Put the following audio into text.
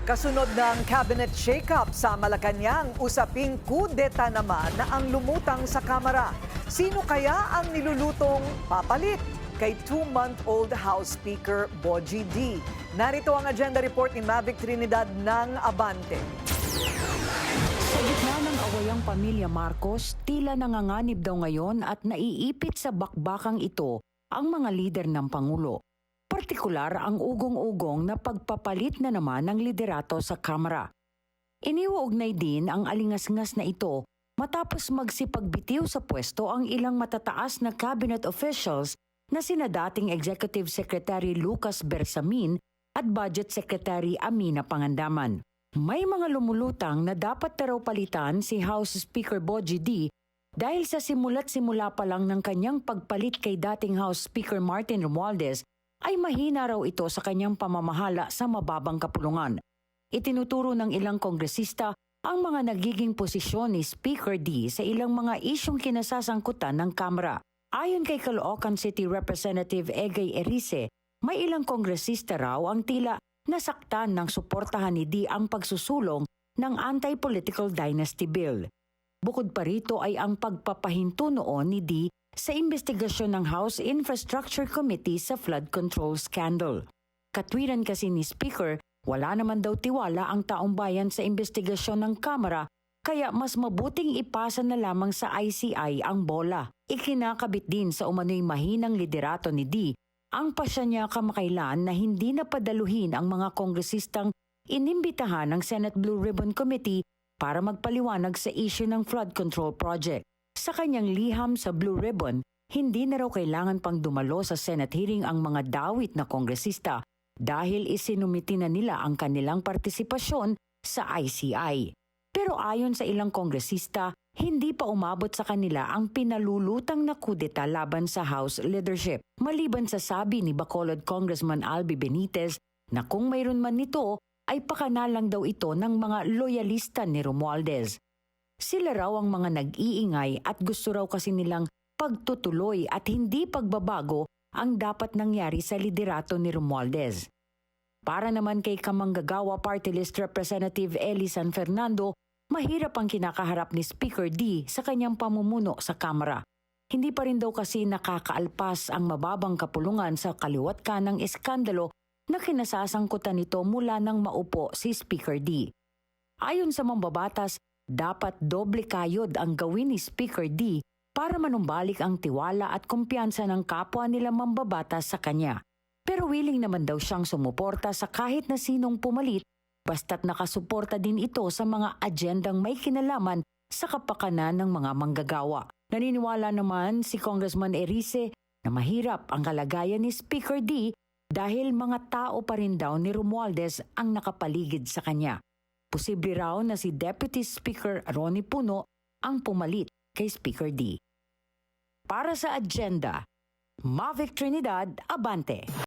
Kasunod ng cabinet shake-up sa Malacanang, usaping kudeta naman na ang lumutang sa Kamara. Sino kaya ang nilulutong papalit kay 2-month-old House Speaker Bogie D? Narito ang agenda report ni Mavic Trinidad ng Abante. Sa gitna ng awayang pamilya Marcos, tila nanganganib daw ngayon at naiipit sa bakbakang ito ang mga lider ng Pangulo. Partikular ang ugong-ugong na pagpapalit na naman ng liderato sa Kamara. Iniuugnay din ang alingas-ngas na ito matapos magsipagbitiw sa pwesto ang ilang matataas na cabinet officials na sina dating Executive Secretary Lucas Bersamin at Budget Secretary Amina Pangandaman. May mga lumulutang na dapat na raw palitan si House Speaker Bogie D dahil sa simula't-simula pa lang ng kanyang pagpalit kay dating House Speaker Martin Romualdez ay mahina raw ito sa kanyang pamamahala sa mababang kapulungan. Itinuturo ng ilang kongresista ang mga nagiging posisyon ni Speaker D sa ilang mga isyong kinasasangkutan ng Kamara. Ayon kay Caloocan City Representative Egay Erice, may ilang kongresista raw ang tila nasaktan ng suportahan ni D ang pagsusulong ng Anti-Political Dynasty Bill. Bukod pa rito ay ang pagpapahinto noon ni D sa investigasyon ng House Infrastructure Committee sa flood control scandal. Katwiran kasi ni Speaker, wala naman daw tiwala ang taong bayan sa investigasyon ng Kamara, kaya mas mabuting ipasa na lamang sa ICI ang bola. Ikinakabit din sa umano'y mahinang liderato ni D ang pasya niya kamakailan na hindi napadaluhin ang mga kongresistang inimbitahan ng Senate Blue Ribbon Committee para magpaliwanag sa issue ng flood control project. Sa kanyang liham sa Blue Ribbon, hindi na raw kailangan pang dumalo sa Senate hearing ang mga dawit na kongresista dahil isinumiti na nila ang kanilang partisipasyon sa ICI. Pero ayon sa ilang kongresista, hindi pa umabot sa kanila ang pinalulutang na kudeta laban sa House leadership. Maliban sa sabi ni Bacolod Congressman Albi Benitez na kung mayroon man nito ay pakanalang daw ito ng mga loyalista ni Romualdez. Sila raw ang mga nag-iingay at gusto raw kasi nilang pagtutuloy at hindi pagbabago ang dapat nangyari sa liderato ni Romualdez. Para naman kay Kamanggagawa Party List Representative Eli San Fernando, mahirap ang kinakaharap ni Speaker D sa kanyang pamumuno sa Kamara. Hindi pa rin daw kasi nakakaalpas ang mababang kapulungan sa kaliwat kanang eskandalo na kinasasangkutan nito mula nang maupo si Speaker D. Ayon sa mambabatas, dapat doble kayod ang gawin ni Speaker D para manumbalik ang tiwala at kumpiyansa ng kapwa nila mambabatas sa kanya. Pero willing naman daw siyang sumuporta sa kahit na sinong pumalit basta't nakasuporta din ito sa mga agendang may kinalaman sa kapakanan ng mga manggagawa. Naniniwala naman si Congressman Erice na mahirap ang kalagayan ni Speaker D dahil mga tao pa rin daw ni Romualdez ang nakapaligid sa kanya. Posible raw na si Deputy Speaker Ronnie Puno ang pumalit kay Speaker D. Para sa agenda, Mavic Trinidad, Abante.